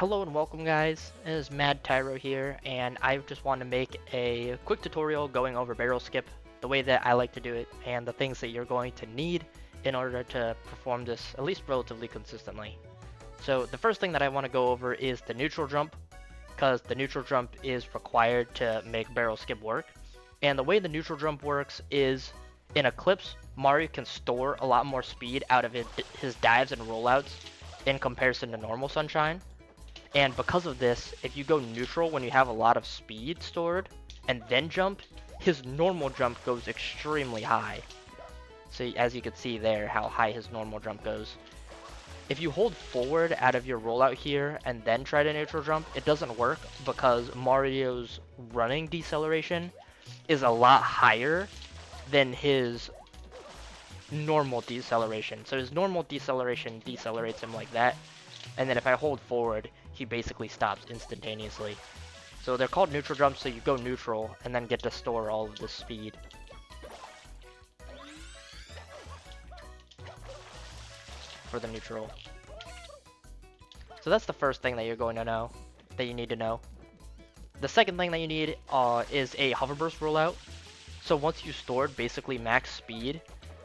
Hello and welcome guys, it is Mad Tyro here, and I just want to make a quick tutorial going over barrel skip, the way that I like to do it, and the things that you're going to need in order to perform this at least relatively consistently. So the first thing that I want to go over is the neutral jump, because the neutral jump is required to make barrel skip work. And the way the neutral jump works is in Eclipse, Mario can store a lot more speed out of his dives and rollouts in comparison to normal Sunshine. And because of this, if you go neutral when you have a lot of speed stored and then jump, his normal jump goes extremely high. So as you can see there, how high his normal jump goes. If you hold forward out of your rollout here and then try to neutral jump, it doesn't work because Mario's running deceleration is a lot higher than his normal deceleration. So his normal deceleration decelerates him like that. And then if I hold forward, he basically stops instantaneously. So they're called neutral jumps, so you go neutral and then get to store all of this speed. For the neutral. So that's the first thing that you're going to know, that you need to know. The second thing that you need is a hover burst rollout. So once you stored basically max speed,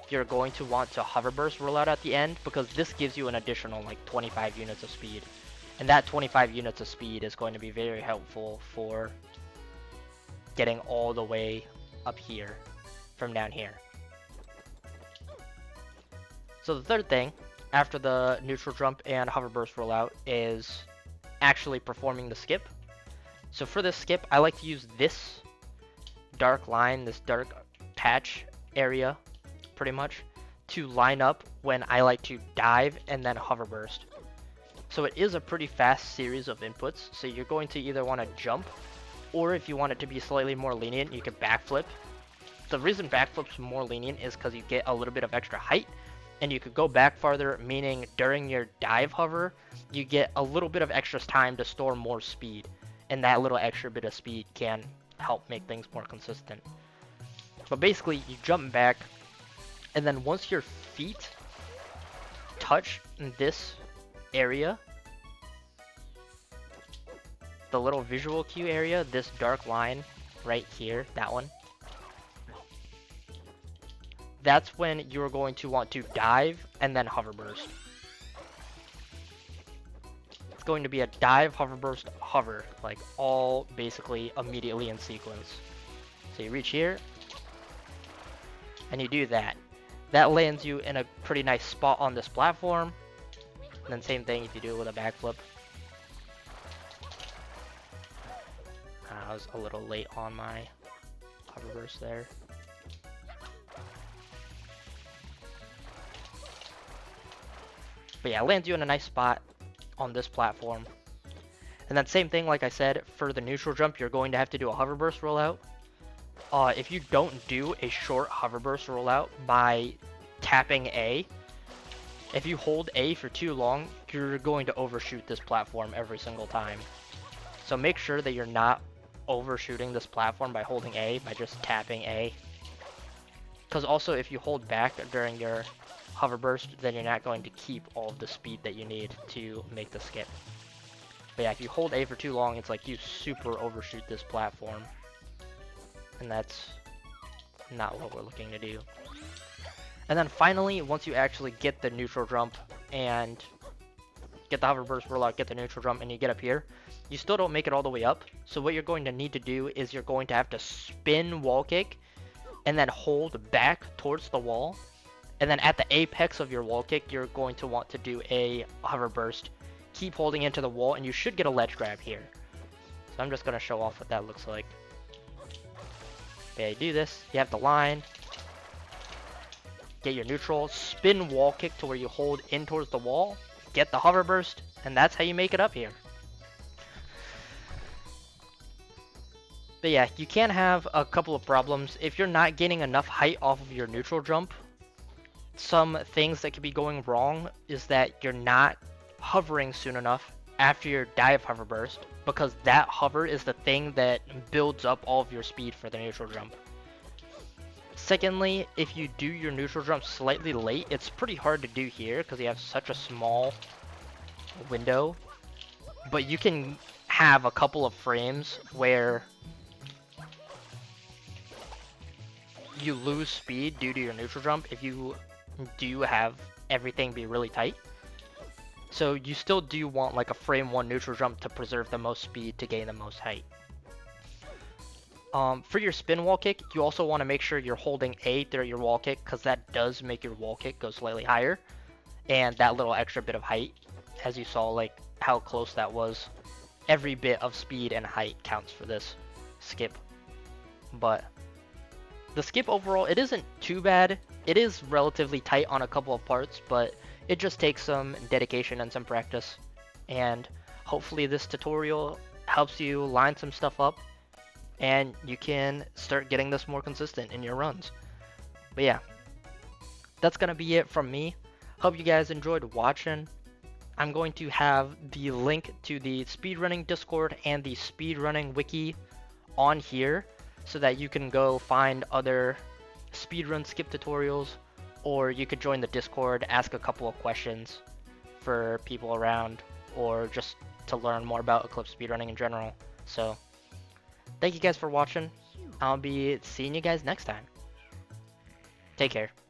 you're going to want to hover burst rollout at the end because this gives you an additional like 25 units of speed. And that 25 units of speed is going to be very helpful for getting all the way up here from down here. So the third thing after the neutral jump and hover burst rollout is actually performing the skip. So for this skip, I like to use this dark line, this dark patch area pretty much, to line up when I like to dive and then hover burst. So it is a pretty fast series of inputs, so you're going to either want to jump, or if you want it to be slightly more lenient, you could backflip. The reason backflip's more lenient is because you get a little bit of extra height, and you could go back farther, meaning during your dive hover, you get a little bit of extra time to store more speed, and that little extra bit of speed can help make things more consistent. But basically, you jump back, and then once your feet touch this area, the little visual cue area, this dark line right here, that one, that's when you're going to want to dive and then hover burst. It's going to be a dive, hover burst, hover, like all basically immediately in sequence. So you reach here, and you do that. That lands you in a pretty nice spot on this platform. And then same thing if you do it with a backflip. I was a little late on my hover burst there. But yeah, it lands you in a nice spot on this platform. And then same thing, like I said, for the neutral jump, you're going to have to do a hover burst rollout. If you don't do a short hover burst rollout by tapping A, if you hold A for too long, you're going to overshoot this platform every single time. So make sure that you're not overshooting this platform by holding A, by just tapping A. Because also if you hold back during your hover burst, then you're not going to keep all of the speed that you need to make the skip. But yeah, if you hold A for too long, it's like you super overshoot this platform. And that's not what we're looking to do. And then finally, once you actually get the neutral jump and get the hover burst rollout, get the neutral jump, and you get up here, you still don't make it all the way up. So what you're going to need to do is you're going to have to spin wall kick and then hold back towards the wall. And then at the apex of your wall kick, you're going to want to do a hover burst. Keep holding into the wall, and you should get a ledge grab here. So I'm just going to show off what that looks like. Okay, do this. You have the line. Get your neutral. Spin wall kick to where you hold in towards the wall. Get the hover burst. And that's how you make it up here. But yeah, you can have a couple of problems. If you're not getting enough height off of your neutral jump, some things that could be going wrong is that you're not hovering soon enough after your dive hover burst, because that hover is the thing that builds up all of your speed for the neutral jump. Secondly, if you do your neutral jump slightly late, it's pretty hard to do here because you have such a small window but you can have a couple of frames where you lose speed due to your neutral jump if you do have everything be really tight. So you still do want like a frame 1 neutral jump to preserve the most speed to gain the most height. For your spin wall kick, you also want to make sure you're holding A through your wall kick, because that does make your wall kick go slightly higher. And that little extra bit of height, as you saw like how close that was, every bit of speed and height counts for this skip. But the skip overall, it isn't too bad. It is relatively tight on a couple of parts, but it just takes some dedication and some practice. And hopefully this tutorial helps you line some stuff up and you can start getting this more consistent in your runs. But yeah, that's gonna be it from me. Hope you guys enjoyed watching. I'm going to have the link to the speedrunning Discord and the speedrunning wiki on here so that you can go find other speedrun skip tutorials, or you could join the Discord, ask a couple of questions for people around, or just to learn more about Eclipse speedrunning in general. So thank you guys for watching. I'll be seeing you guys next time. Take care.